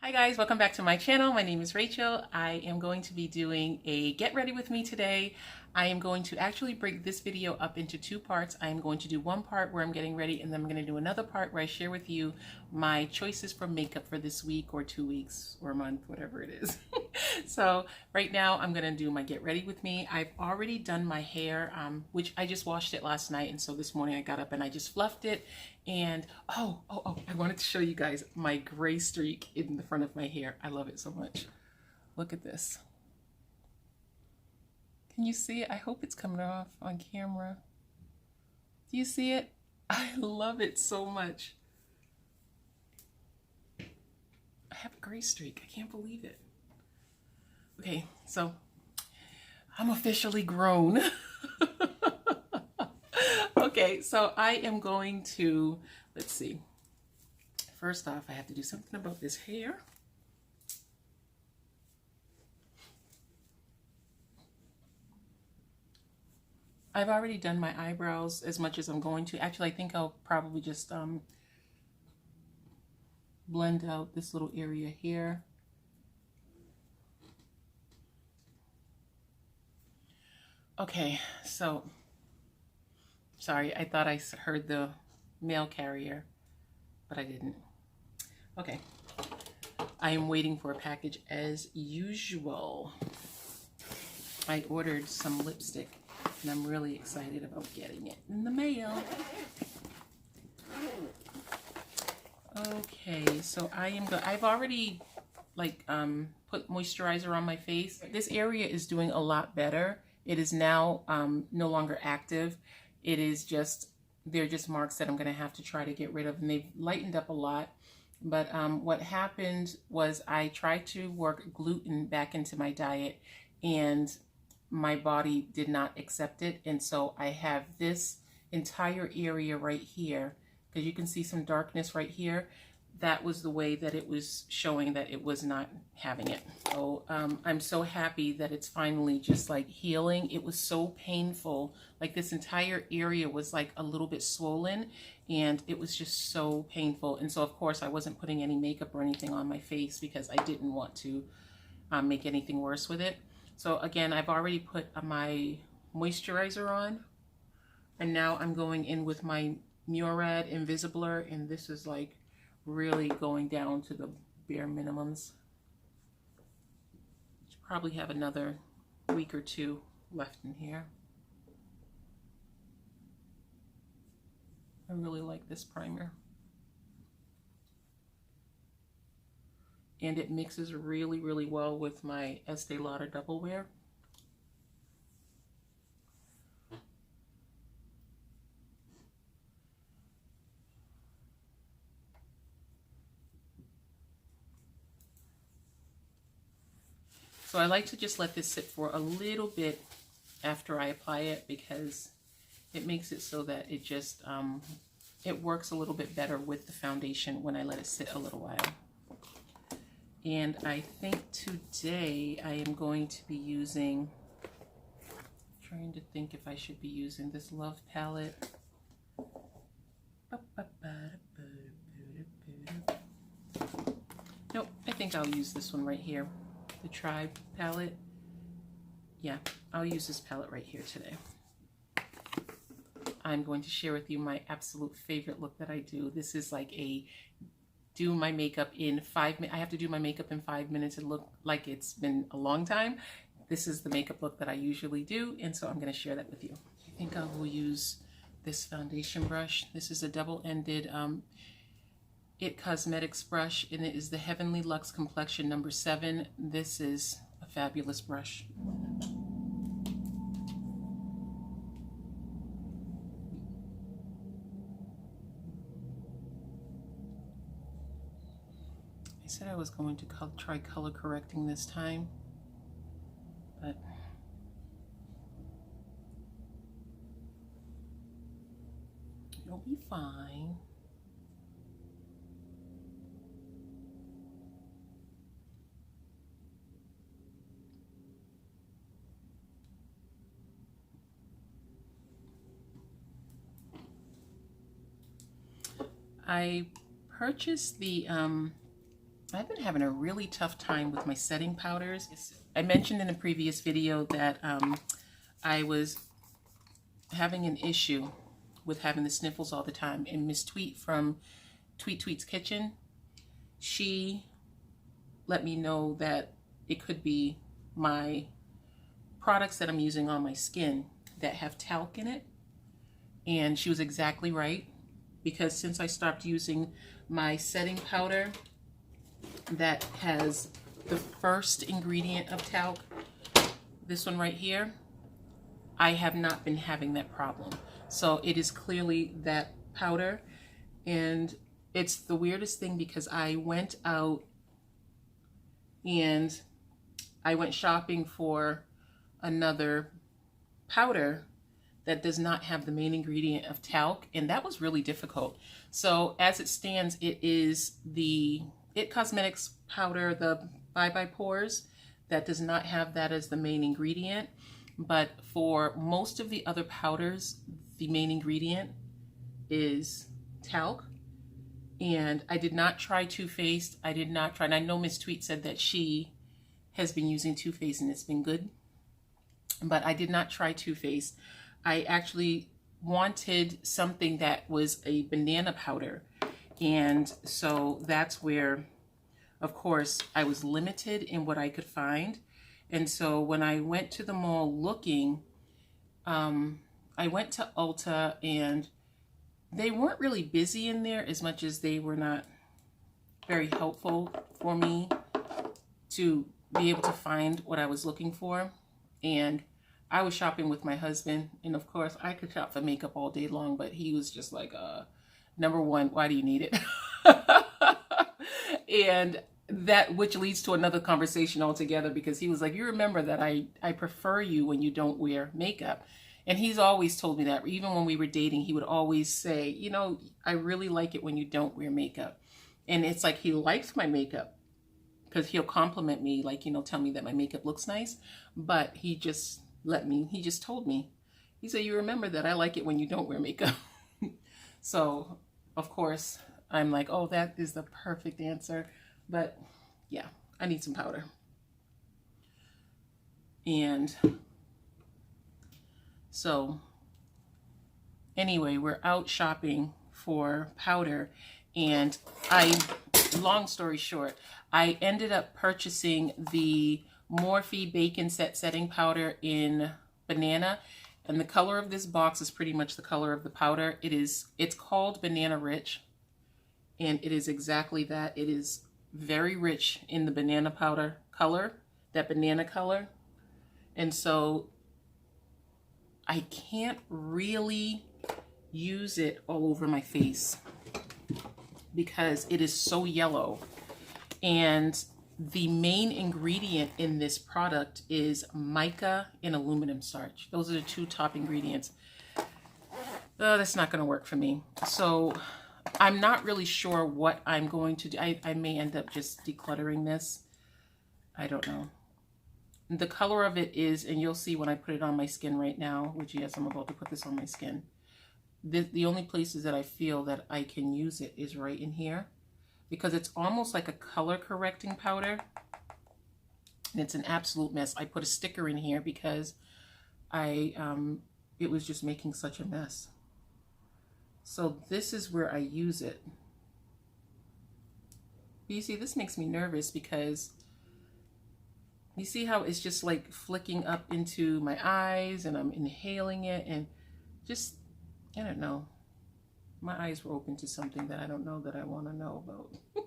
Hi guys, welcome back to my channel. My name is Rachel. I am going to be doing a get ready with me today. I am going to actually break this video up into two parts. I am going to do one part where I'm getting ready, and then I'm going to do another part where I share with you my choices for makeup for this week or 2 weeks or a month, whatever it is. So right now I'm going to do my get ready with me. I've already done my hair, which I just washed it last night, and so this morning I got up and I just fluffed it. And I wanted to show you guys my gray streak in the front of my hair. I love it so much. Look at this. Can you see it? I hope it's coming off on camera. Do you see it? I love it so much. I have a gray streak. I can't believe it. Okay, so I'm officially grown. Okay, so I am going to, let's see. First off, I have to do something about this hair. I've already done my eyebrows as much as I'm going to. Actually, I think I'll probably just blend out this little area here. Okay, so, sorry, I thought I heard the mail carrier, but I didn't. Okay, I am waiting for a package as usual. I ordered some lipstick, and I'm really excited about getting it in the mail. Okay, so I've already put moisturizer on my face. This area is doing a lot better. It is now no longer active. It is just, they're just marks that I'm going to have to try to get rid of, and they've lightened up a lot. But what happened was I tried to work gluten back into my diet, and my body did not accept it. And so I have this entire area right here, because you can see some darkness right here. That was the way that it was showing that it was not having it. So I'm so happy that it's finally just like healing. It was so painful. Like this entire area was like a little bit swollen, and it was just so painful. And so of course I wasn't putting any makeup or anything on my face because I didn't want to make anything worse with it. So again, I've already put my moisturizer on, and now I'm going in with my Murad Invisibler, and this is like really going down to the bare minimums. Should probably have another week or two left in here. I really like this primer. And it mixes really, really well with my Estee Lauder Double Wear. So I like to just let this sit for a little bit after I apply it, because it makes it so that it just, it works a little bit better with the foundation when I let it sit a little while. And I think today I am going to be using, trying to think if I should be using this Love palette. Nope, I think I'll use this one right here. The Tribe palette. Yeah, I'll use this palette right here today. I'm going to share with you my absolute favorite look that I do. This is like a do my makeup in 5 minutes. I have to do my makeup in 5 minutes and look like it's been a long time. This is the makeup look that I usually do, and so I'm going to share that with you. I think I will use this foundation brush. This is a double-ended It Cosmetics brush, and it is the Heavenly Luxe Complexion number 7. This is a fabulous brush. I said I was going to try color correcting this time, but it'll be fine. I purchased the I've been having a really tough time with my setting powders. I mentioned in a previous video that I was having an issue with having the sniffles all the time. And Miss Tweet from Tweet's Kitchen, she let me know that it could be my products that I'm using on my skin that have talc in it. And she was exactly right, because since I stopped using my setting powder that has the first ingredient of talc, this one right here, I have not been having that problem. So it is clearly that powder. And it's the weirdest thing, because I went out and I went shopping for another powder that does not have the main ingredient of talc, and that was really difficult. So as it stands, it is the IT Cosmetics powder, the Bye Bye Pores, that does not have that as the main ingredient. But for most of the other powders, the main ingredient is talc. And I did not try Too Faced. I did not try, and I know Miss Tweet said that she has been using Too Faced and it's been good, but I did not try Too Faced. I actually wanted something that was a banana powder, and so that's where, of course, I was limited in what I could find. And so when I went to the mall looking, I went to Ulta, and they weren't really busy in there as much as they were not very helpful for me to be able to find what I was looking for. And I was shopping with my husband, and of course I could shop for makeup all day long, but he was just like, number one, why do you need it? And that, which leads to another conversation altogether, because he was like, you remember that I prefer you when you don't wear makeup. And he's always told me that. Even when we were dating, he would always say, you know, I really like it when you don't wear makeup. And it's like he likes my makeup, because he'll compliment me, like, you know, tell me that my makeup looks nice. But he just he just told me. He said, you remember that I like it when you don't wear makeup. So, of course, I'm like, oh, that is the perfect answer. But yeah, I need some powder. And so anyway, we're out shopping for powder, and long story short, I ended up purchasing the Morphe Bacon Set Setting Powder in Banana. And the color of this box is pretty much the color of the powder. It's called Banana Rich, and it is exactly that. It is very rich in the banana powder color, that banana color. And so I can't really use it all over my face because it is so yellow. And the main ingredient in this product is mica and aluminum starch. Those are the two top ingredients. Oh, that's not going to work for me. So I'm not really sure what I'm going to do. I may end up just decluttering this. I don't know. The color of it is, and you'll see when I put it on my skin right now, which yes, I'm about to put this on my skin. The only places that I feel that I can use it is right in here, because it's almost like a color correcting powder. And it's an absolute mess. I put a sticker in here because it was just making such a mess. So this is where I use it. You see, this makes me nervous because you see how it's just like flicking up into my eyes, and I'm inhaling it, and just, I don't know. My eyes were open to something that I don't know that I want to know about.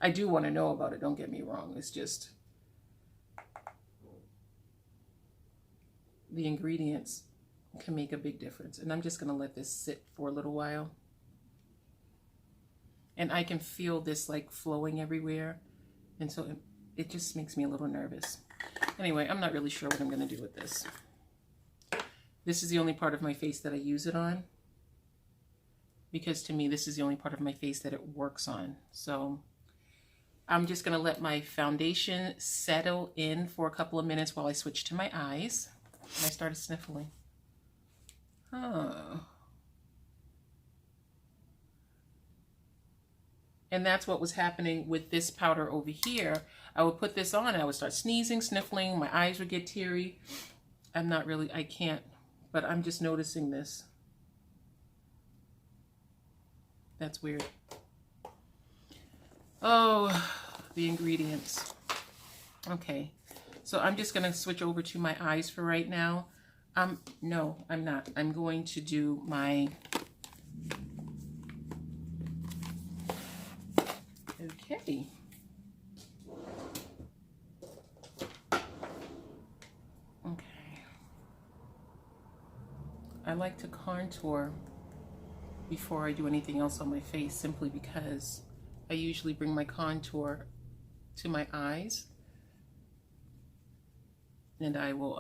I do want to know about it, don't get me wrong. It's just the ingredients can make a big difference. And I'm just going to let this sit for a little while. And I can feel this like flowing everywhere. And so it just makes me a little nervous. Anyway, I'm not really sure what I'm going to do with this. This is the only part of my face that I use it on, because to me, this is the only part of my face that it works on. So I'm just going to let my foundation settle in for a couple of minutes while I switch to my eyes. And I started sniffling. And that's what was happening with this powder over here. I would put this on, I would start sneezing, sniffling, my eyes would get teary. I can't, but I'm just noticing this. That's weird. Oh, the ingredients. Okay, so I'm just gonna switch over to my eyes for right now. No, I'm not. I'm going to do my, okay. Okay. I like to contour before I do anything else on my face, simply because I usually bring my contour to my eyes, and I will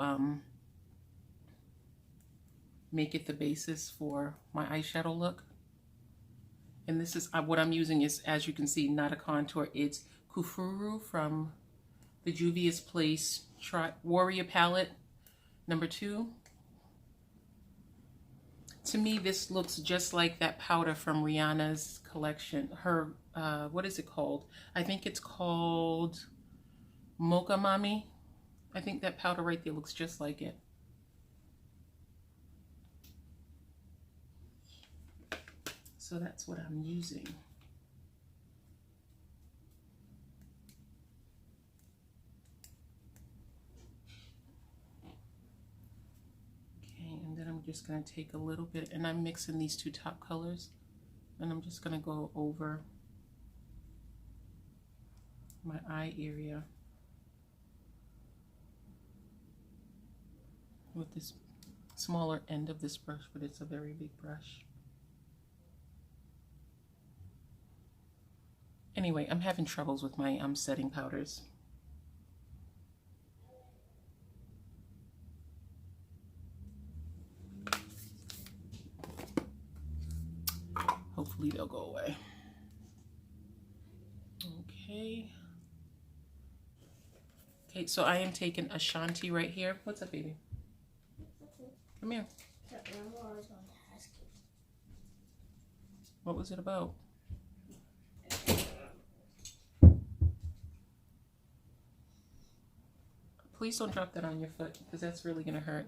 make it the basis for my eyeshadow look. And this is what I'm using is, as you can see, not a contour. It's Kufuru from the Juvia's Place Warrior Palette #2. To me, this looks just like that powder from Rihanna's collection. Her, what is it called? I think it's called Mocha Mami. I think that powder right there looks just like it. So that's what I'm using. Okay, and then I'm just going to take a little bit, and I'm mixing these two top colors, and I'm just going to go over my eye area with this smaller end of this brush, but it's a very big brush. Anyway, I'm having troubles with my setting powders. Hopefully they'll go away. Okay. Okay, so I am taking Ashanti right here. What's up, baby? Come here. What was it about? Please don't drop that on your foot, because that's really gonna hurt.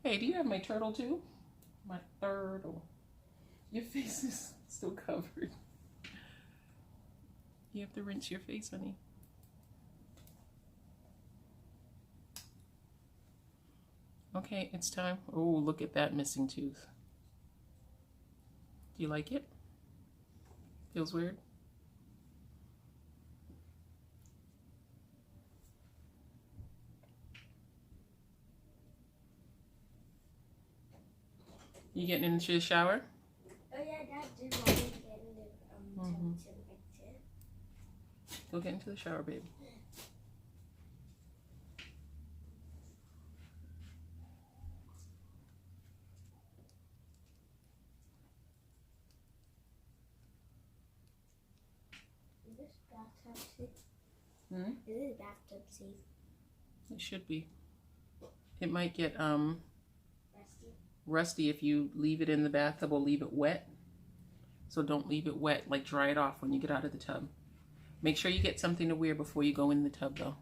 Hey, do you have my turtle too? My turtle. Your face is still covered. You have to rinse your face, honey. Okay, it's time. Oh, look at that missing tooth. Do you like it? Feels weird? You getting into the shower? Oh yeah, Dad did want me to get into Go get into the shower, baby. Is this bathtub safe? Hmm? Is this bathtub safe? It should be. It might get Rusty? rusty if you leave it in the bathtub or leave it wet. So don't leave it wet, like dry it off when you get out of the tub. Make sure you get something to wear before you go in the tub though.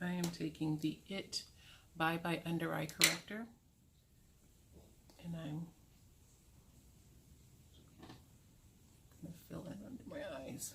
I am taking the It Bye Bye Under Eye Corrector, and I'm going to fill in under my eyes.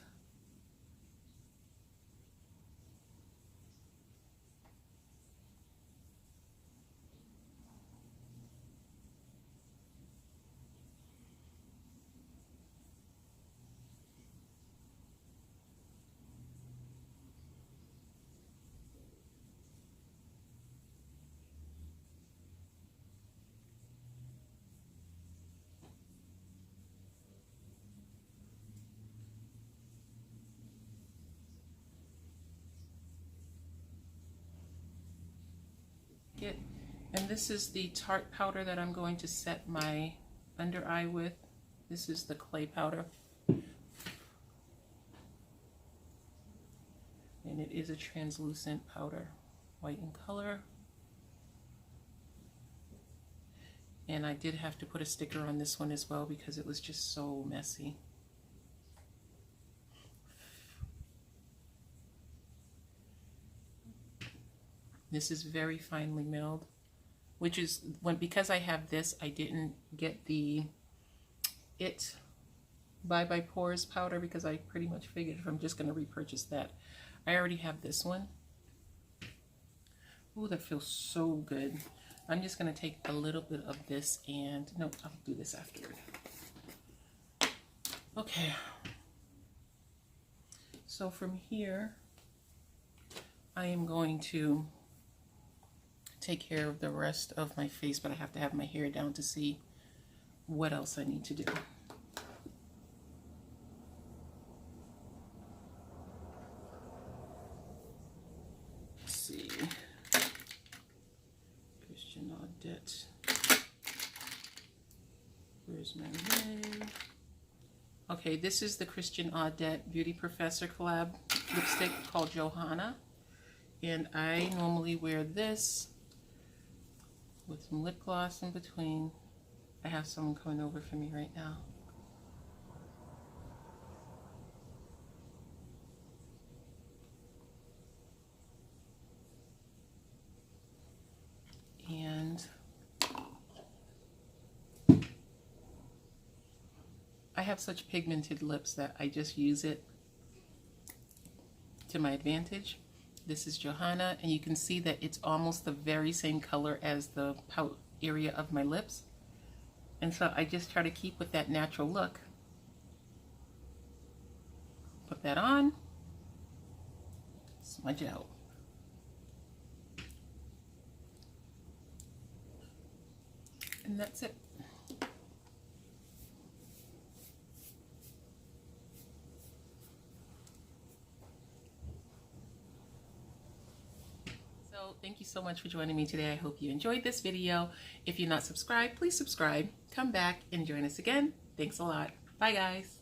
And this is the Tarte powder that I'm going to set my under eye with. This is the clay powder. And it is a translucent powder, white in color. And I did have to put a sticker on this one as well because it was just so messy. This is very finely milled, which is because I have this, I didn't get the It Bye Bye Pores powder because I pretty much figured if I'm just going to repurchase that. I already have this one. Ooh, that feels so good. I'm just going to take a little bit of this and, no, I'll do this afterward. Okay. So from here, I am going to take care of the rest of my face, but I have to have my hair down to see what else I need to do. Let's see. Christian Audette. Where's my name? Okay, this is the Christian Audette Beauty Professor collab lipstick called Johanna. And I normally wear this with some lip gloss in between. I have someone coming over for me right now. And I have such pigmented lips that I just use it to my advantage. This is Johanna, and you can see that it's almost the very same color as the pout area of my lips. And so I just try to keep with that natural look. Put that on, smudge out. And that's it. So thank you so much for joining me today. I hope you enjoyed this video. If you're not subscribed, please subscribe. Come back and join us again. Thanks a lot. Bye guys.